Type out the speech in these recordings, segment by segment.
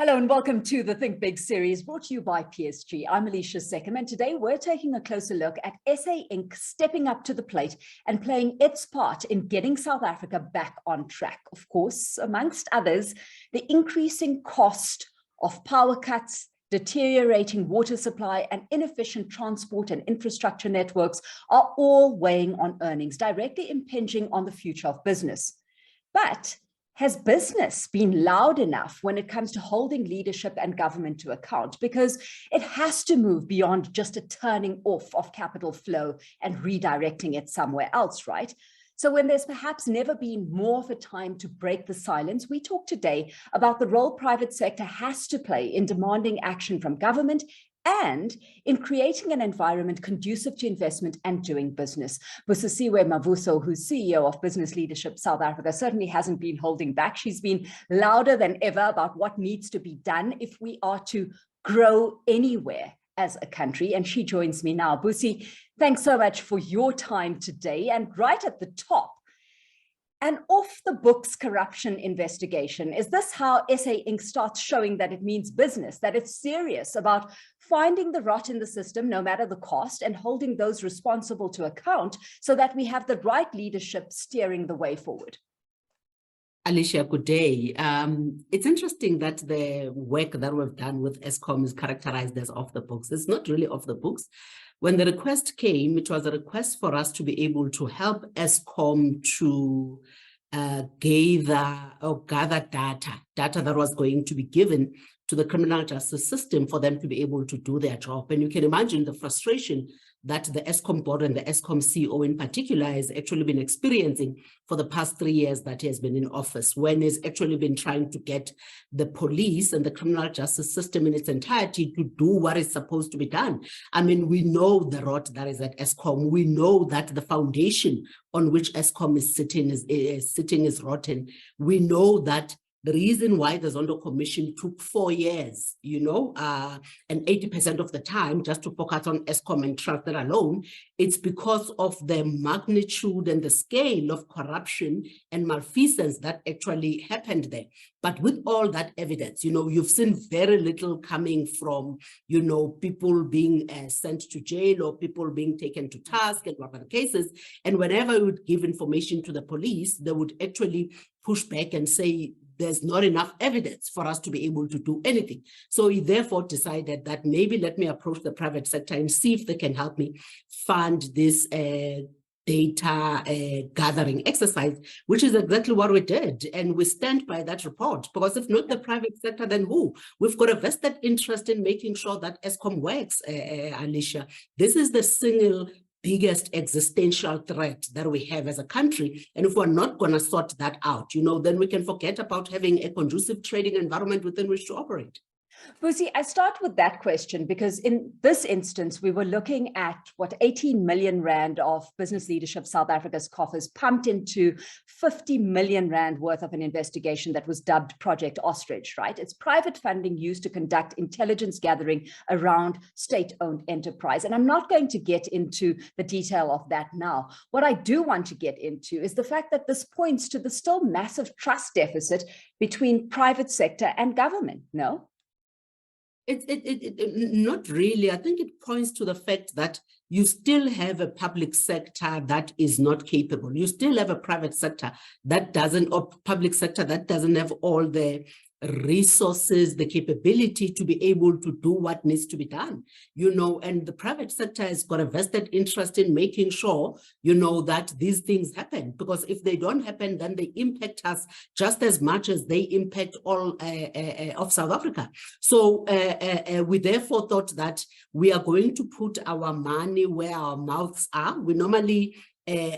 Hello and welcome to the Think Big series brought to you by PSG. I'm Alishia Seckam, and today we're taking a closer look at SA Inc. stepping up to the plate and playing its part in getting South Africa back on track. Of course, amongst others, the increasing cost of power cuts, deteriorating water supply, and inefficient transport and infrastructure networks are all weighing on earnings, directly impinging on the future of business. But has business been loud enough when it comes to holding leadership and government to account? Because it has to move beyond just a turning off of capital flow and redirecting it somewhere else, right? So when there's perhaps never been more of a time to break the silence, we talk today about the role private sector has to play in demanding action from government and in creating an environment conducive to investment and doing business. Busisiwe Mavuso, who's CEO of Business Leadership South Africa, certainly hasn't been holding back. She's been louder than ever about what needs to be done if we are to grow anywhere as a country. And she joins me now. Busi, thanks so much for your time today. And right at the top, an off-the-books corruption investigation. Is this how SA Inc. starts showing that it means business, that it's serious about finding the rot in the system, no matter the cost, and holding those responsible to account so that we have the right leadership steering the way forward? Alishia, good day. It's interesting that the work that we've done with Eskom is characterized as off the books. It's not really off the books. When the request came, it was a request for us to be able to help Eskom to gather data that was going to be given to the criminal justice system for them to be able to do their job. And you can imagine the frustration that the Eskom board and the Eskom CEO in particular has actually been experiencing for the past 3 years that he has been in office, when he's actually been trying to get the police and the criminal justice system in its entirety to do what is supposed to be done. I mean, we know the rot that is at Eskom. We know that the foundation on which Eskom is sitting is rotten. We know that the reason why the Zondo Commission took 4 years, and 80% of the time just to focus on Eskom and Transnet alone, it's because of the magnitude and the scale of corruption and malfeasance that actually happened there. But with all that evidence, you've seen very little coming from, people being sent to jail or people being taken to task and whatever cases. And whenever we would give information to the police, they would actually push back and say, there's not enough evidence for us to be able to do anything. So he therefore decided that maybe let me approach the private sector and see if they can help me fund this data gathering exercise, which is exactly what we did. And we stand by that report, because if not the private sector, then who? We've got a vested interest in making sure that Eskom works, Alishia. This is the single biggest existential threat that we have as a country. And if we're not going to sort that out, then we can forget about having a conducive trading environment within which to operate. Busi, I start with that question because in this instance, we were looking at 18 million rand of Business Leadership South Africa's coffers pumped into 50 million rand worth of an investigation that was dubbed Project Ostrich, right? It's private funding used to conduct intelligence gathering around state-owned enterprise. And I'm not going to get into the detail of that now. What I do want to get into is the fact that this points to the still massive trust deficit between private sector and government, no? Not really. I think it points to the fact that you still have a public sector that is not capable. You still have a private sector that doesn't, or public sector that doesn't have all the resources, the capability to be able to do what needs to be done, and the private sector has got a vested interest in making sure, that these things happen, because if they don't happen, then they impact us just as much as they impact all of South Africa. So we therefore thought that we are going to put our money where our mouths are. We normally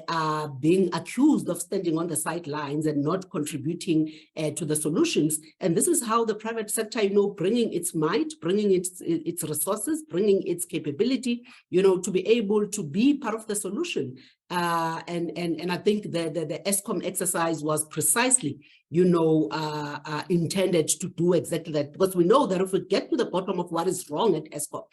are being accused of standing on the sidelines and not contributing to the solutions. And this is how the private sector, bringing its might, bringing its resources, bringing its capability, to be able to be part of the solution. And I think the Eskom exercise was precisely, intended to do exactly that, because we know that if we get to the bottom of what is wrong at Eskom,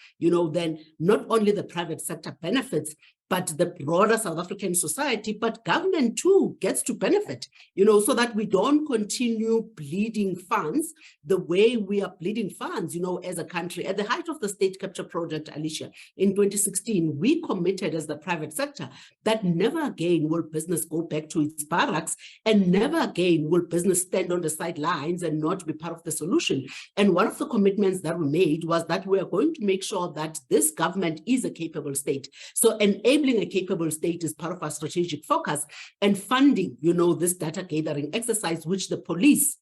then not only the private sector benefits, but the broader South African society, but government too gets to benefit, so that we don't continue bleeding funds the way we are bleeding funds, as a country. At the height of the state capture project, Alishia, in 2016, we committed as the private sector that never again will business go back to its barracks, and never again will business stand on the sidelines and not be part of the solution. And one of the commitments that we made was that we are going to make sure that this government is a capable state. So enabling a capable state is part of our strategic focus, and funding, this data gathering exercise, which the police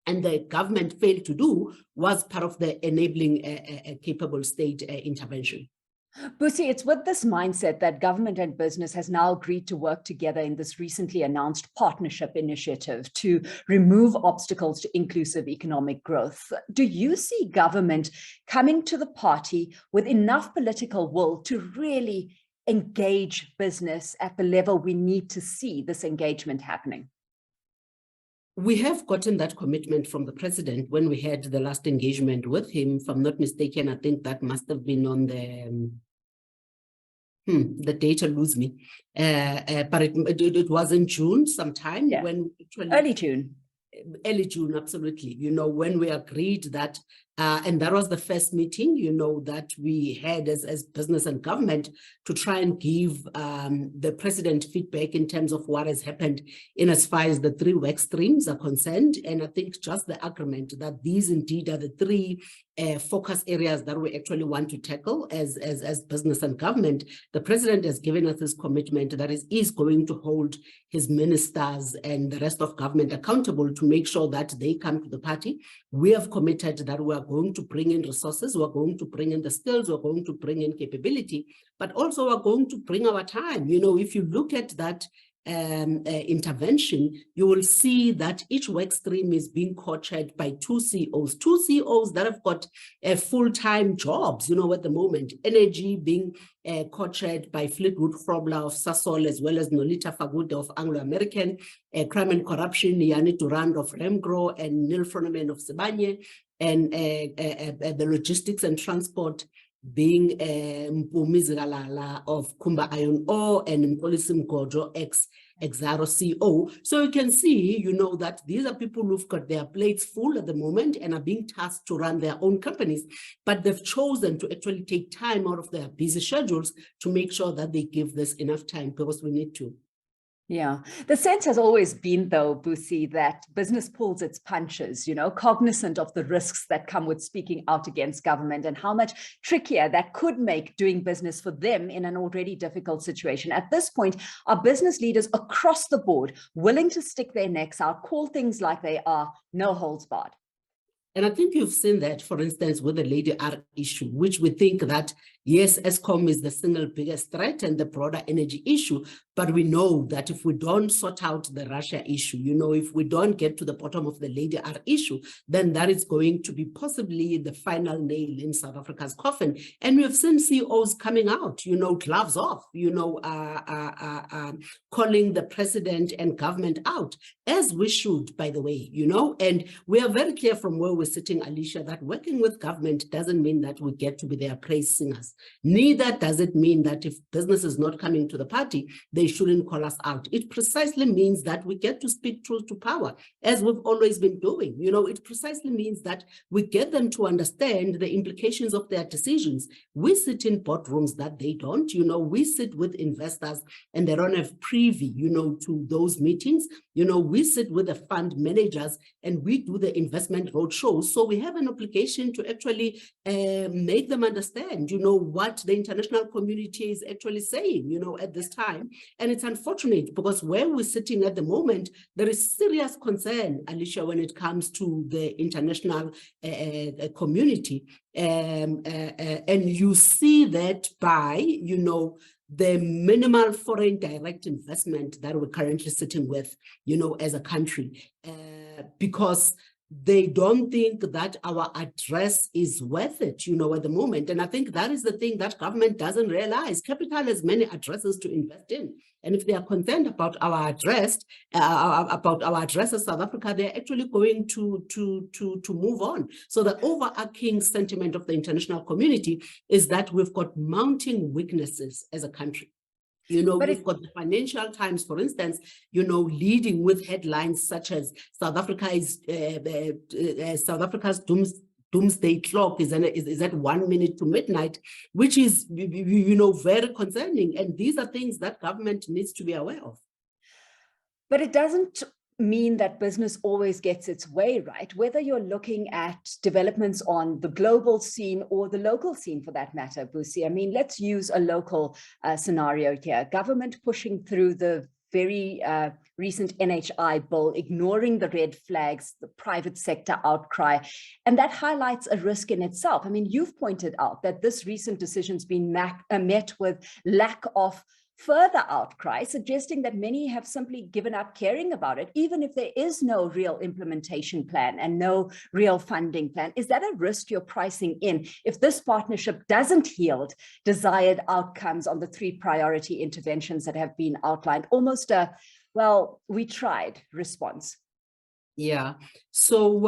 and the government failed to do, was part of the enabling a capable state intervention. Busi, it's with this mindset that government and business has now agreed to work together in this recently announced partnership initiative to remove obstacles to inclusive economic growth. Do you see government coming to the party with enough political will to really engage business at the level we need to see this engagement happening? We have gotten that commitment from the president when we had the last engagement with him. If I'm not mistaken, I think that must have been on the data lose me, but it was in June sometime, when actually early June, absolutely. When we agreed that, and that was the first meeting, that we had as business and government to try and give the president feedback in terms of what has happened in as far as the 3 work streams are concerned. And I think just the agreement that these indeed are the 3 focus areas that we actually want to tackle as business and government. The president has given us his commitment that is going to hold his ministers and the rest of government accountable to make sure that they come to the party. We have committed that we are going to bring in resources, we're going to bring in the skills, we're going to bring in capability, but also we're going to bring our time. If you look at that intervention, you will see that each work stream is being co-chaired by 2 CEOs that have got full-time jobs, at the moment. Energy being co-chaired by Fleetwood Grobler of Sasol, as well as Nolita Fagude of Anglo-American, Crime and Corruption, Yanni Durand of Remgro, and Neil Froneman of Sibanye, and the logistics and transport being Mpumi Zikalala of Kumba Iron Ore, and Mpolisi Mgojo, ex-Exxaro CEO. So you can see, that these are people who've got their plates full at the moment and are being tasked to run their own companies, but they've chosen to actually take time out of their busy schedules to make sure that they give this enough time, because we need to. Yeah, the sense has always been, though, Busi, that business pulls its punches, cognizant of the risks that come with speaking out against government and how much trickier that could make doing business for them in an already difficult situation. At this point, are business leaders across the board willing to stick their necks out, call things like they are, no holds barred? And I think you've seen that, for instance, with the Lady R issue, which we think that, yes, Eskom is the single biggest threat and the broader energy issue, but we know that if we don't sort out the Russia issue, if we don't get to the bottom of the Lady R issue, then that is going to be possibly the final nail in South Africa's coffin. And we have seen CEOs coming out, gloves off, calling the president and government out, as we should, by the way, and we are very clear from where we're sitting, Alishia, that working with government doesn't mean that we get to be their praise singers. Neither does it mean that if business is not coming to the party, they shouldn't call us out. It precisely means that we get to speak truth to power, as we've always been doing. It precisely means that we get them to understand the implications of their decisions. We sit in boardrooms that they don't. We sit with investors and they don't have privy, to those meetings. We sit with the fund managers and we do the investment roadshows. So we have an obligation to actually make them understand, what the international community is actually saying, at this time. And it's unfortunate because where we're sitting at the moment, there is serious concern, Alishia, when it comes to the international community. And you see that by, the minimal foreign direct investment that we're currently sitting with, as a country, because they don't think that our address is worth it, at the moment. And I think that is the thing that government doesn't realize. Capital has many addresses to invest in. And if they are concerned about our address, as South Africa, they're actually going to move on. So the overarching sentiment of the international community is that we've got mounting weaknesses as a country. You know, we've got the Financial Times, for instance, you know, leading with headlines such as South Africa's doomsday clock is at 1 minute to midnight, which is, you know, very concerning. And these are things that government needs to be aware of. But it doesn't mean that business always gets its way, right? Whether you're looking at developments on the global scene or the local scene for that matter, Busi. I mean, let's use a local scenario here. Government pushing through the very recent NHI bill, ignoring the red flags, the private sector outcry. And that highlights a risk in itself. I mean, you've pointed out that this recent decision's been met with lack of further outcry, suggesting that many have simply given up caring about it, even if there is no real implementation plan and no real funding plan. Is that a risk you're pricing in if this partnership doesn't yield desired outcomes on the 3 priority interventions that have been outlined? Almost a, well, we tried response. Yeah, so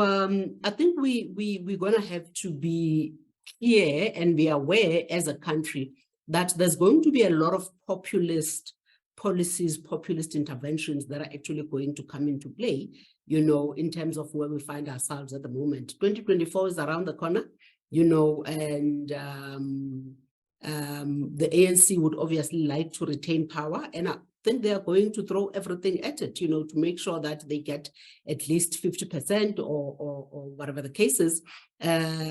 I think we're going to have to be clear and be aware as a country that there's going to be a lot of populist policies, populist interventions that are actually going to come into play, you know, in terms of where we find ourselves at the moment. 2024 is around the corner, you know, and the ANC would obviously like to retain power, and I think they are going to throw everything at it, you know, to make sure that they get at least 50% or whatever the case is.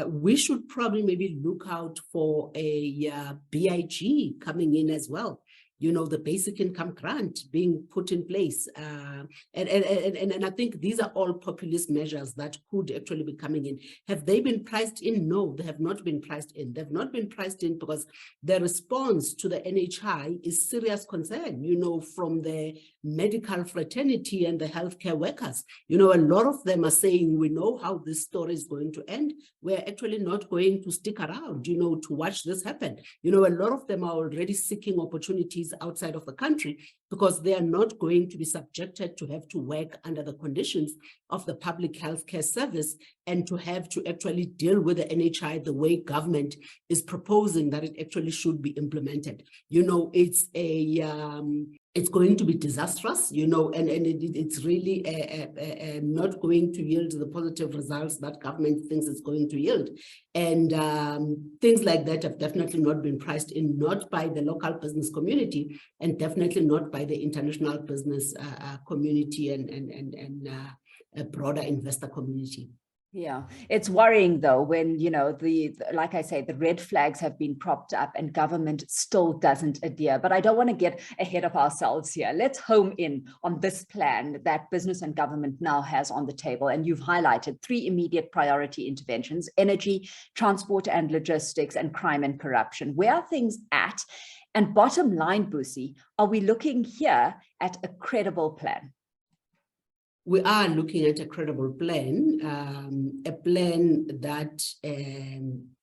We should probably maybe look out for a BIG coming in as well. You know, the basic income grant being put in place. And I think these are all populist measures that could actually be coming in. Have they been priced in? No, they have not been priced in. They've not been priced in because the response to the NHI is serious concern, you know, from the medical fraternity and the healthcare workers. You know, a lot of them are saying, we know how this story is going to end. We're actually not going to stick around, you know, to watch this happen. You know, a lot of them are already seeking opportunities outside of the country because they are not going to be subjected to have to work under the conditions of the public healthcare service and to have to actually deal with the NHI the way government is proposing that it actually should be implemented. You know, it's going to be disastrous, you know, and it's really not going to yield the positive results that government thinks it's going to yield. And things like that have definitely not been priced in, not by the local business community, and definitely not by the international business community and a broader investor community. Yeah, it's worrying though when, you know, like I say, the red flags have been propped up and government still doesn't adhere. But I don't want to get ahead of ourselves here. Let's home in on this plan that business and government now has on the table. And you've highlighted 3 immediate priority interventions: energy, transport and logistics, and crime and corruption. Where are things at? And bottom line, Busi, are we looking here at a credible plan? We are looking at a credible plan, a plan that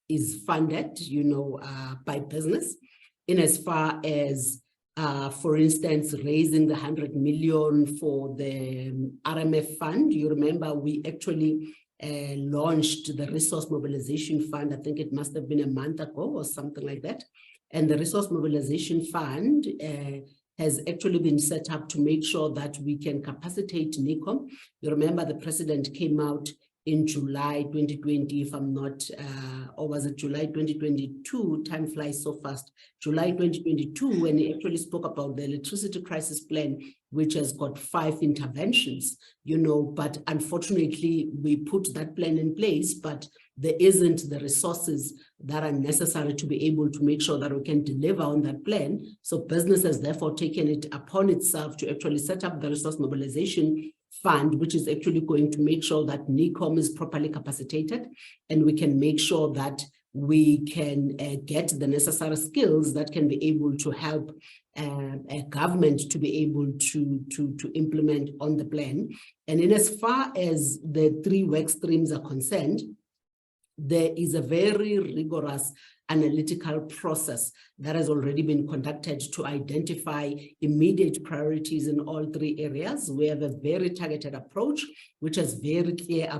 is funded, you know, by business, in as far as, for instance, raising the 100 million for the RMF fund. You remember we actually launched the Resource Mobilization Fund. I think it must have been a month ago or something like that. And the Resource Mobilization Fund has actually been set up to make sure that we can capacitate NICOM. You remember the president came out in July 2020, if I'm not, or was it July 2022? Time flies so fast. July 2022, when he actually spoke about the electricity crisis plan, which has got 5 interventions, you know, but unfortunately we put that plan in place, but there isn't the resources that are necessary to be able to make sure that we can deliver on that plan. So business has therefore taken it upon itself to actually set up the Resource Mobilization Fund, which is actually going to make sure that NICOM is properly capacitated, and we can make sure that we can get the necessary skills that can be able to help a government to be able to implement on the plan. And in as far as the 3 work streams are concerned, there is a very rigorous analytical process that has already been conducted to identify immediate priorities in all 3 areas. We have a very targeted approach, which has very clear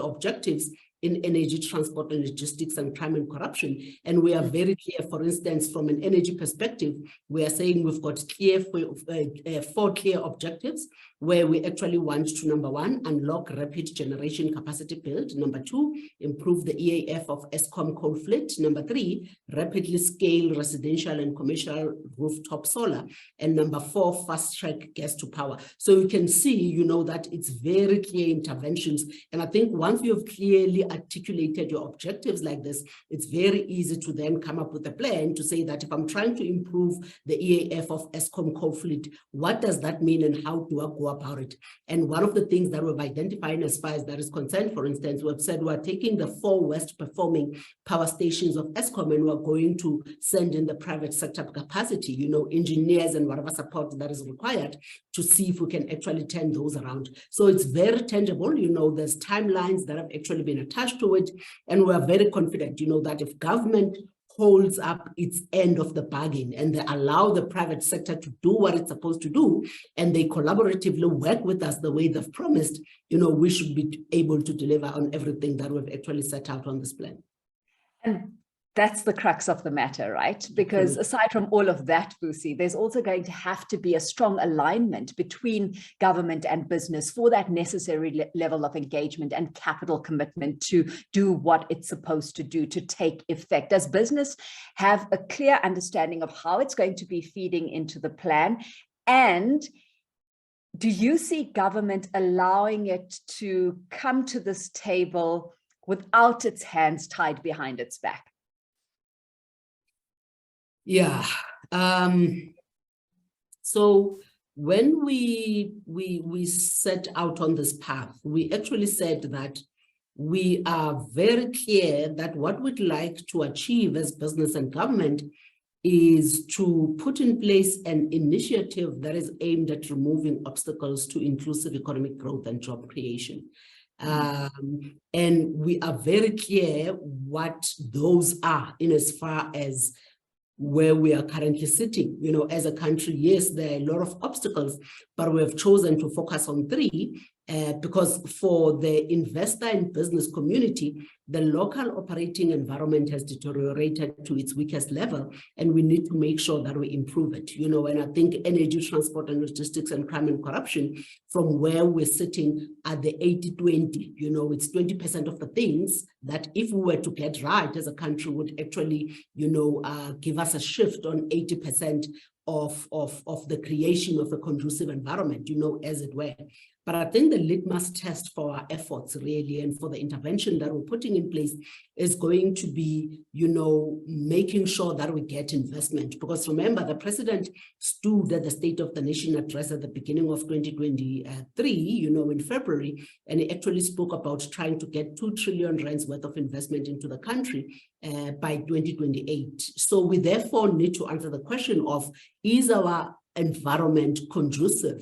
objectives in energy, transport and logistics, and crime and corruption. And we are very clear, for instance, from an energy perspective, we are saying we've got clear 4 clear objectives, where we actually want to, number 1, unlock rapid generation capacity build. Number 2, improve the EAF of Eskom coal fleet. Number 3, rapidly scale residential and commercial rooftop solar. And number 4, fast track gas to power. So you can see, you know, that it's very clear interventions. And I think once you have clearly articulated your objectives like this, it's very easy to then come up with a plan to say that if I'm trying to improve the EAF of Eskom coal fleet, what does that mean and how do I go about it? And one of the things that we've identified as far as that is concerned, for instance, we've said we're taking the 4 worst performing power stations of Eskom and we're going to send in the private sector capacity, you know, engineers and whatever support that is required to see if we can actually turn those around. So it's very tangible, you know, there's timelines that have actually been attached to it. And we're very confident, you know, that if government holds up its end of the bargain and they allow the private sector to do what it's supposed to do, and they collaboratively work with us the way they've promised, you know, we should be able to deliver on everything that we've actually set out on this plan. And that's the crux of the matter, right? Because aside from all of that, Busi, there's also going to have to be a strong alignment between government and business for that necessary level of engagement and capital commitment to do what it's supposed to do, to take effect. Does business have a clear understanding of how it's going to be feeding into the plan? And do you see government allowing it to come to this table without its hands tied behind its back? Yeah. So when we set out on this path, we actually said that we are very clear that what we'd like to achieve as business and government is to put in place an initiative that is aimed at removing obstacles to inclusive economic growth and job creation. And we are very clear what those are in as far as where we are currently sitting. You know, as a country, yes, there are a lot of obstacles, but we have chosen to focus on 3 because for the investor and business community, the local operating environment has deteriorated to its weakest level, and we need to make sure that we improve it. You know, and I think energy, transport and logistics and crime and corruption, from where we're sitting at the 80-20, you know, it's 20% of the things that if we were to get right as a country would actually, you know, give us a shift on 80% of the creation of a conducive environment, you know, as it were. But I think the litmus test for our efforts really and for the intervention that we're putting in place is going to be, you know, making sure that we get investment. Because remember, the president stood at the State of the Nation address at the beginning of 2023, you know, in February, and he actually spoke about trying to get 2 trillion rands worth of investment into the country by 2028. So we therefore need to answer the question of, is our environment conducive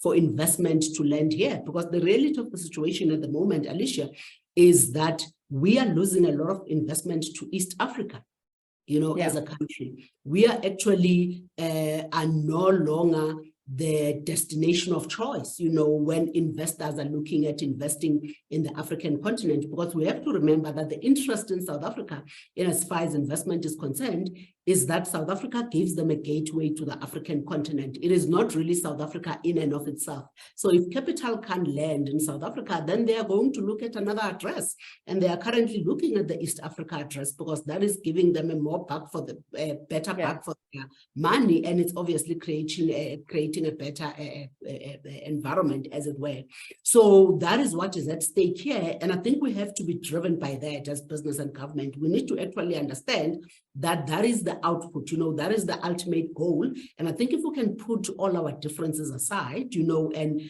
for investment to land here? Because the reality of the situation at the moment, Alishia, is that we are losing a lot of investment to East Africa, you know, as a country. We are actually are no longer the destination of choice, you know, when investors are looking at investing in the African continent, because we have to remember that the interest in South Africa, in as far as investment is concerned, is that South Africa gives them a gateway to the African continent. It is not really South Africa in and of itself. So if capital can land in South Africa, then they are going to look at another address. And they are currently looking at the East Africa address because that is giving them a more buck for the better buck for their money. And it's obviously creating a better environment, as it were. So that is what is at stake here. And I think we have to be driven by that as business and government. We need to actually understand that that is the output, you know, that is the ultimate goal. And I think if we can put all our differences aside, you know, and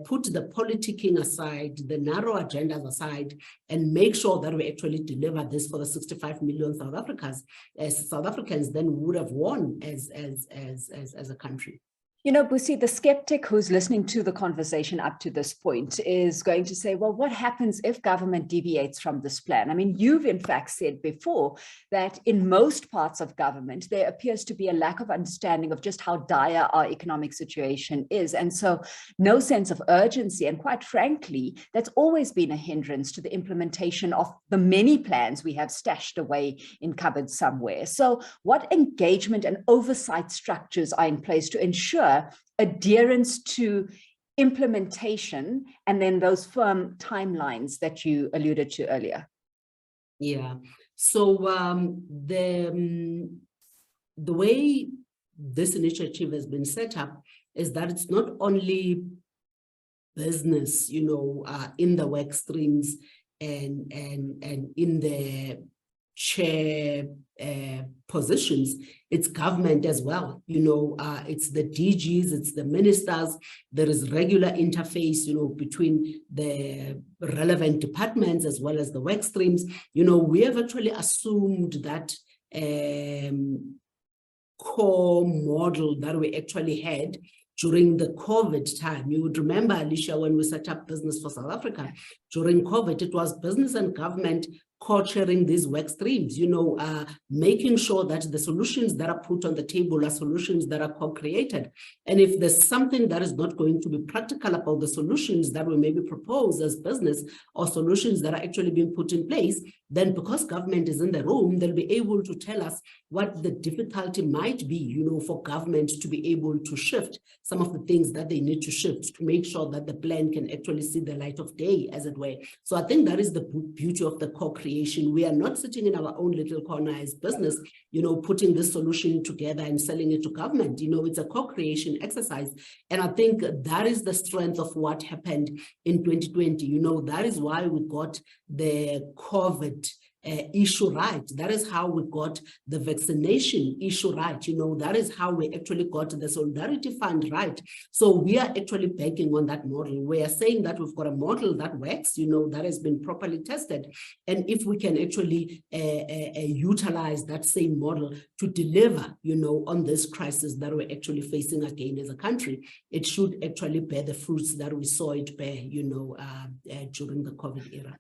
put the politicking aside, the narrow agendas aside, and make sure that we actually deliver this for the 65 million South Africans, then we would have won as a country. You know, Busi, the skeptic who's listening to the conversation up to this point is going to say, well, what happens if government deviates from this plan? I mean, you've in fact said before that in most parts of government, there appears to be a lack of understanding of just how dire our economic situation is. And so no sense of urgency. And quite frankly, that's always been a hindrance to the implementation of the many plans we have stashed away in cupboards somewhere. So what engagement and oversight structures are in place to ensure adherence to implementation and then those firm timelines that you alluded to earlier? Yeah. So the way this initiative has been set up is that it's not only business, in the work streams and in the chair positions, it's government as well. It's the DGs, it's the ministers. There is regular interface, between the relevant departments as well as the work streams. We have actually assumed that core model that we actually had during the COVID time. You would remember, Alishia, when we set up Business for South Africa, during COVID, it was business and government co-chairing these work streams, making sure that the solutions that are put on the table are solutions that are co-created. And if there's something that is not going to be practical about the solutions that we maybe propose as business or solutions that are actually being put in place, then because government is in the room, they'll be able to tell us what the difficulty might be, for government to be able to shift some of the things that they need to shift to make sure that the plan can actually see the light of day, as it were. So I think that is the beauty of the co-creation. We are not sitting in our own little corner as business, putting this solution together and selling it to government. It's a co-creation exercise. And I think that is the strength of what happened in 2020. That is why we got the COVID issue right. That is how we got the vaccination issue right. That is how we actually got the Solidarity Fund right. So we are actually banking on that model. We are saying that we've got a model that works, that has been properly tested. And if we can actually utilize that same model to deliver, on this crisis that we're actually facing again as a country, it should actually bear the fruits that we saw it bear, during the COVID era.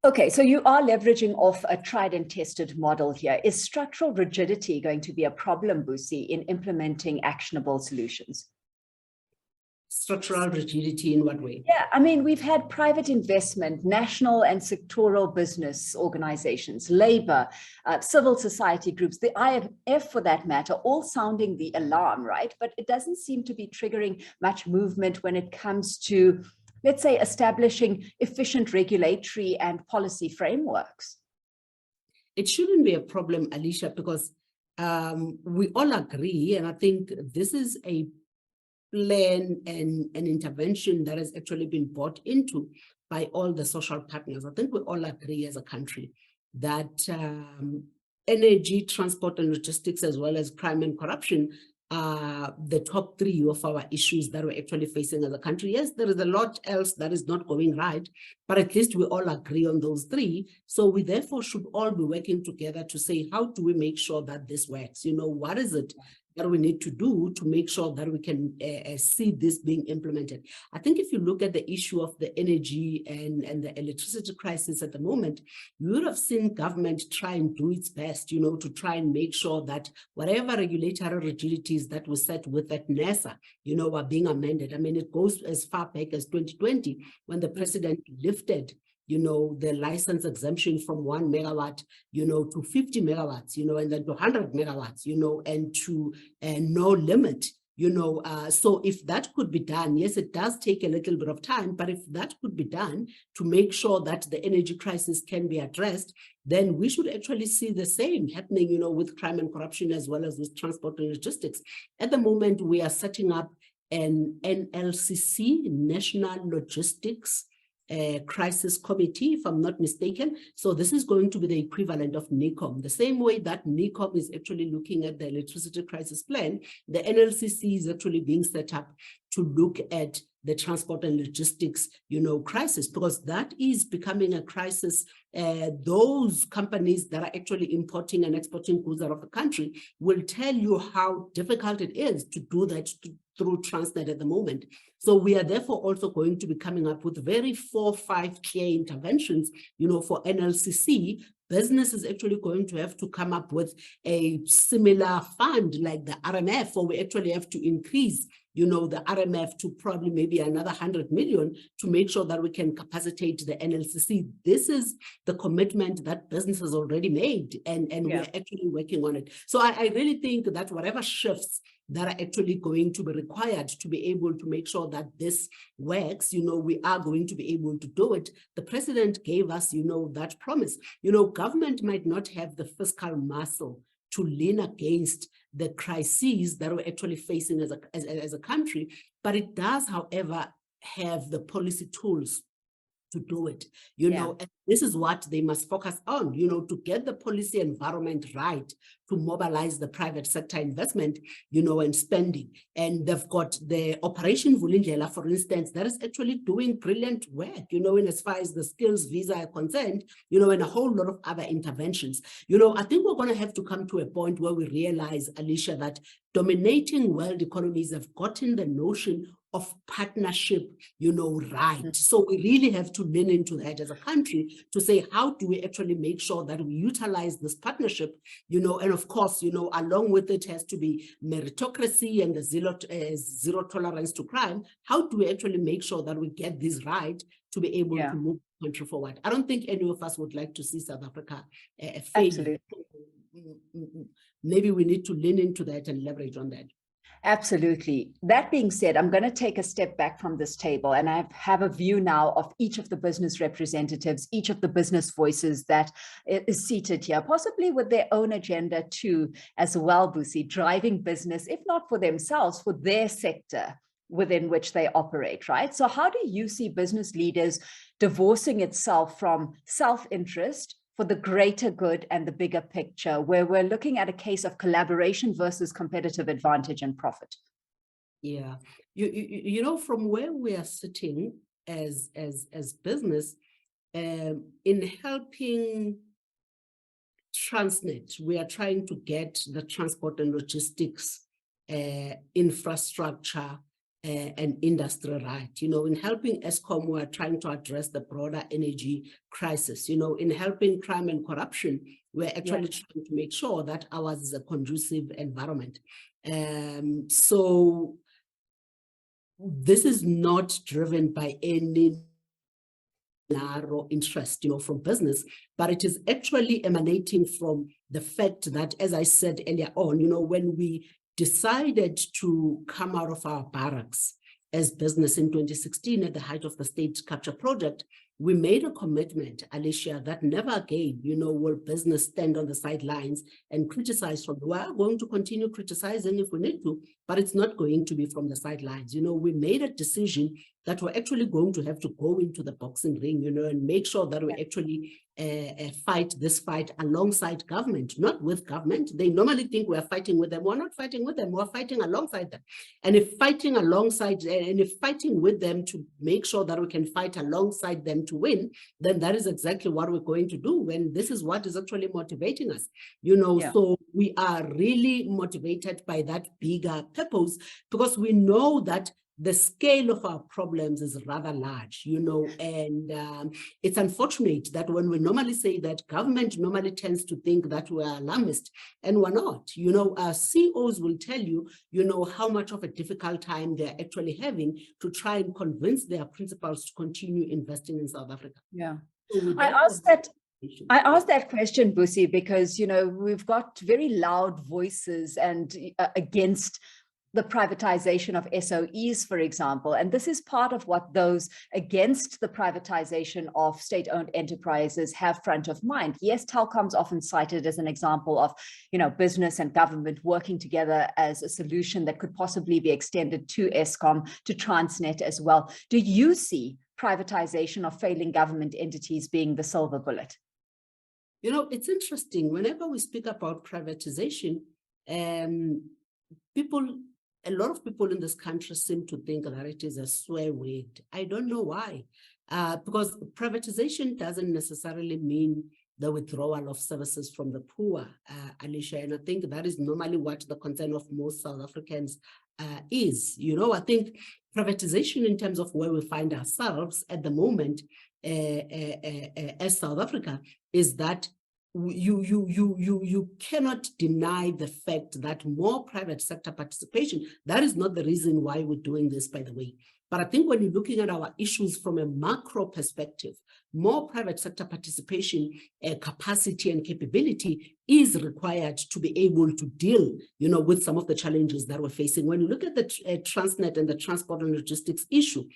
Okay, so you are leveraging off a tried and tested model here. Is structural rigidity going to be a problem, Busi, in implementing actionable solutions? Structural rigidity in what way? Yeah, I mean, we've had private investment, national and sectoral business organizations, labor, civil society groups, the IMF for that matter, all sounding the alarm, right? But it doesn't seem to be triggering much movement when it comes to, let's say, establishing efficient regulatory and policy frameworks. It shouldn't be a problem, Alishia, because we all agree, and I think this is a plan and an intervention that has actually been bought into by all the social partners. I think we all agree as a country that energy, transport and logistics, as well as crime and corruption, the top three of our issues that we're actually facing as a country. Yes, there is a lot else that is not going right, but at least we all agree on those three. So we therefore should all be working together to say, how do we make sure that this works? What is it that we need to do to make sure that we can see this being implemented? I think if you look at the issue of the energy and the electricity crisis at the moment, you would have seen government try and do its best, to try and make sure that whatever regulatory rigidities that were set with that NESA, are being amended. I mean, it goes as far back as 2020 when the president lifted the license exemption from 1 megawatt, to 50 megawatts, and then to 100 megawatts, and to no limit, so if that could be done, yes, it does take a little bit of time, but if that could be done to make sure that the energy crisis can be addressed, then we should actually see the same happening, with crime and corruption as well as with transport and logistics. At the moment, we are setting up an NLCC, National Logistics Crisis Committee, if I'm not mistaken. So this is going to be the equivalent of NECOM. The same way that NECOM is actually looking at the electricity crisis plan, the NLCC is actually being set up to look at the transport and logistics, crisis, because that is becoming a crisis. Those companies that are actually importing and exporting goods out of the country will tell you how difficult it is to do that, through Transnet at the moment. So we are therefore also going to be coming up with very 4 or 5 clear interventions, for NLCC. Business is actually going to have to come up with a similar fund like the RMF, or we actually have to increase, the RMF to probably maybe another 100 million to make sure that we can capacitate the NLCC. This is the commitment that business has already made, and we're actually working on it. So I really think that whatever shifts that are actually going to be required to be able to make sure that this works, we are going to be able to do it. The president gave us, that promise. Government might not have the fiscal muscle to lean against the crises that we're actually facing as a country, but it does, however, have the policy tools to do it, and this is what they must focus on, to get the policy environment right, to mobilize the private sector investment, and spending. And they've got the Operation Vulindlela, for instance, that is actually doing brilliant work, in as far as the skills visa are concerned, and a whole lot of other interventions. I think we're going to have to come to a point where we realize, Alishia, that dominating world economies have gotten the notion of partnership, right. So we really have to lean into that as a country to say, how do we actually make sure that we utilize this partnership, and of course, along with it has to be meritocracy and the zero tolerance to crime. How do we actually make sure that we get this right to be able to move the country forward? I don't think any of us would like to see South Africa fail. Absolutely. Maybe we need to lean into that and leverage on that. Absolutely. That being said, I'm going to take a step back from this table, and I have a view now of each of the business representatives, each of the business voices that is seated here, possibly with their own agenda too, as well, Busi, driving business, if not for themselves, for their sector within which they operate, right? So how do you see business leaders divorcing itself from self-interest for the greater good and the bigger picture, where we're looking at a case of collaboration versus competitive advantage and profit? Yeah, from where we are sitting as business, in helping Transnet, we are trying to get the transport and logistics infrastructure and industry right. In helping Eskom, we are trying to address the broader energy crisis. In helping crime and corruption, we're actually trying to make sure that ours is a conducive environment. So this is not driven by any narrow interest, from business, but it is actually emanating from the fact that, as I said earlier on, when we decided to come out of our barracks as business in 2016 at the height of the state capture project, we made a commitment, Alishia, that never again, will business stand on the sidelines and criticize from. We are going to continue criticizing if we need to, but it's not going to be from the sidelines. We made a decision that we're actually going to have to go into the boxing ring, and make sure that we actually fight this fight alongside government, not with government. They normally think we're fighting with them. We're not fighting with them. We're fighting alongside them. And if fighting alongside, and if fighting with them to make sure that we can fight alongside them to win, then that is exactly what we're going to do. And this is what is actually motivating us, So we are really motivated by that bigger purpose, because we know that the scale of our problems is rather large, and it's unfortunate that when we normally say that, government normally tends to think that we're alarmist, and we're not. Our CEOs will tell you, how much of a difficult time they're actually having to try and convince their principals to continue investing in South Africa. Yeah. So I asked that question, Busi, because, we've got very loud voices and against the privatization of SOEs, for example. And this is part of what those against the privatization of state-owned enterprises have front of mind. Yes, Telkom's often cited as an example of, business and government working together as a solution that could possibly be extended to Eskom, to Transnet as well. Do you see privatization of failing government entities being the silver bullet? It's interesting. Whenever we speak about privatization, a lot of people in this country seem to think that it is a swear word. I don't know why, because privatization doesn't necessarily mean the withdrawal of services from the poor, Alishia. And I think that is normally what the concern of most South Africans is. I think privatization, in terms of where we find ourselves at the moment as South Africa, is that you cannot deny the fact that more private sector participation, that is not the reason why we're doing this, by the way. But I think when you're looking at our issues from a macro perspective, more private sector participation, capacity and capability is required to be able to deal, with some of the challenges that we're facing. When you look at the Transnet and the transport and logistics issue,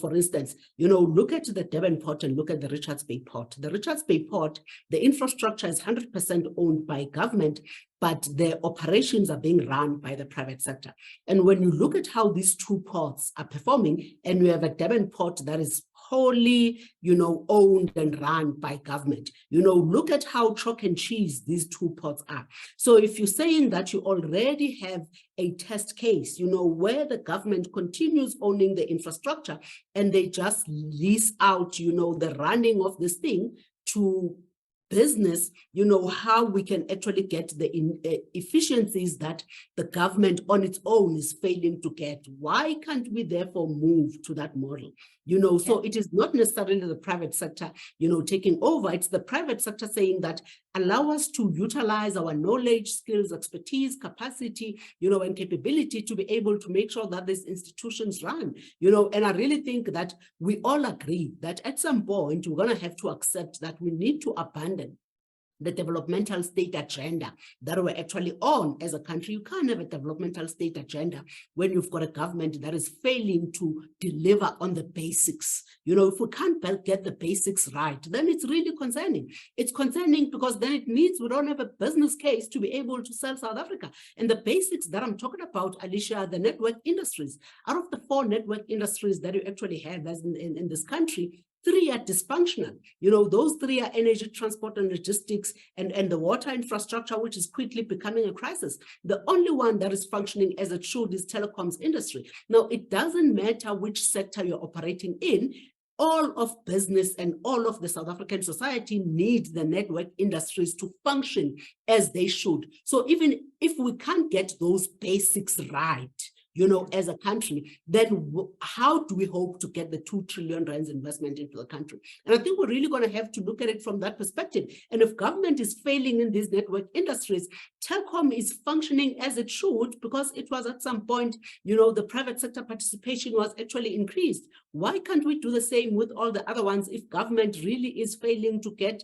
for instance, look at the Durban Port and look at the Richards Bay Port. The Richards Bay Port, the infrastructure is 100% owned by government, but the operations are being run by the private sector. And when you look at how these two ports are performing, and you have a Durban Port that is wholly, owned and run by government, look at how chalk and cheese these two ports are. So if you're saying that you already have a test case, where the government continues owning the infrastructure and they just lease out, the running of this thing to business, how we can actually get the efficiencies that the government on its own is failing to get. Why can't we therefore move to that model? So it is not necessarily the private sector, taking over. It's the private sector saying that allow us to utilize our knowledge, skills, expertise, capacity, and capability to be able to make sure that these institutions run, and I really think that we all agree that at some point we're going to have to accept that we need to abandon the developmental state agenda that we're actually on as a country. You can't have a developmental state agenda when you've got a government that is failing to deliver on the basics. If we can't get the basics right, then it's really concerning. It's concerning because then it means we don't have a business case to be able to sell South Africa. And the basics that I'm talking about, Alishia, are the network industries. Out of the 4 network industries that you actually have as in this country, 3 are dysfunctional. Those 3 are energy, transport, and logistics, and the water infrastructure, which is quickly becoming a crisis. The only one that is functioning as it should is telecoms industry. Now, it doesn't matter which sector you're operating in. All of business and all of the South African society need the network industries to function as they should. So even if we can't get those basics right, as a country, then how do we hope to get the 2 trillion rands investment into the country? And I think we're really going to have to look at it from that perspective. And if government is failing in these network industries, telecom is functioning as it should because it was at some point, the private sector participation was actually increased. Why can't we do the same with all the other ones if government really is failing to get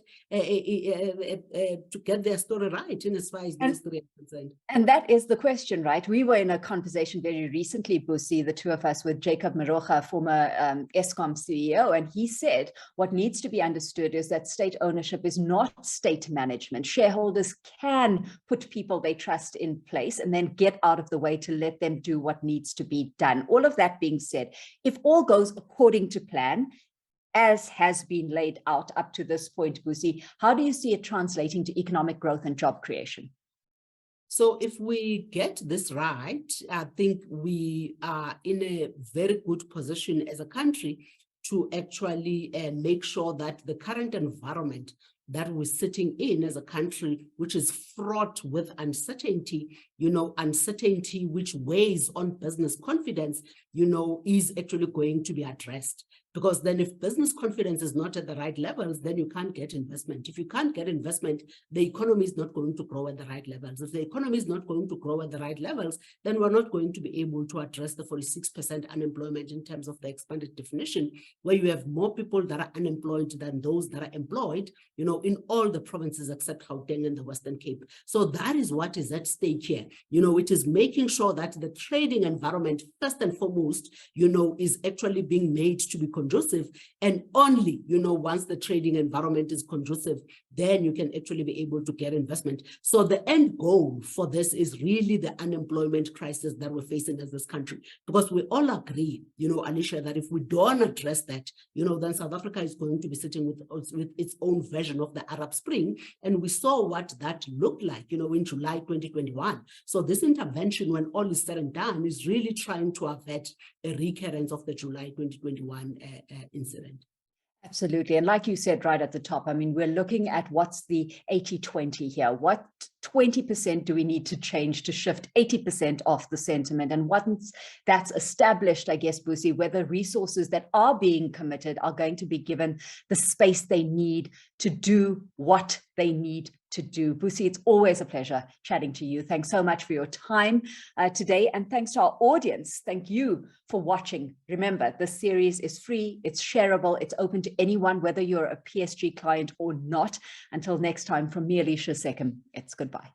their story right in as far as these 3 are concerned? And that is the question, right? We were in a conversation very recently, Busi, the 2 of us, with Jacob Marocha, former Eskom CEO, and he said what needs to be understood is that state ownership is not state management. Shareholders can put people they trust in place and then get out of the way to let them do what needs to be done. All of that being said, if all goes according to plan, as has been laid out up to this point, Busi, how do you see it translating to economic growth and job creation? So if we get this right, I think we are in a very good position as a country to actually make sure that the current environment that we're sitting in as a country, which is fraught with uncertainty, uncertainty which weighs on business confidence, is actually going to be addressed. Because then if business confidence is not at the right levels, then you can't get investment. If you can't get investment, the economy is not going to grow at the right levels. If the economy is not going to grow at the right levels, then we're not going to be able to address the 46% unemployment in terms of the expanded definition, where you have more people that are unemployed than those that are employed, in all the provinces except Gauteng and the Western Cape. So that is what is at stake here. It is making sure that the trading environment, first and foremost, is actually being made to be conducive, and only, once the trading environment is conducive, then you can actually be able to get investment. So the end goal for this is really the unemployment crisis that we're facing as this country, because we all agree, Alishia, that if we don't address that, then South Africa is going to be sitting with its own version of the Arab Spring, and we saw what that looked like, in July 2021. So this intervention, when all is said and done, is really trying to avert a recurrence of the July 2021 incident. Absolutely. And like you said right at the top, I mean, we're looking at what's the 80-20 here. What 20% do we need to change to shift 80% of the sentiment? And once that's established, I guess, Busi, whether resources that are being committed are going to be given the space they need to do what they need to do. Busi, it's always a pleasure chatting to you. Thanks so much for your time today. And thanks to our audience. Thank you for watching. Remember, this series is free, it's shareable, it's open to anyone, whether you're a PSG client or not. Until next time, from me, Alishia Seckam, it's goodbye.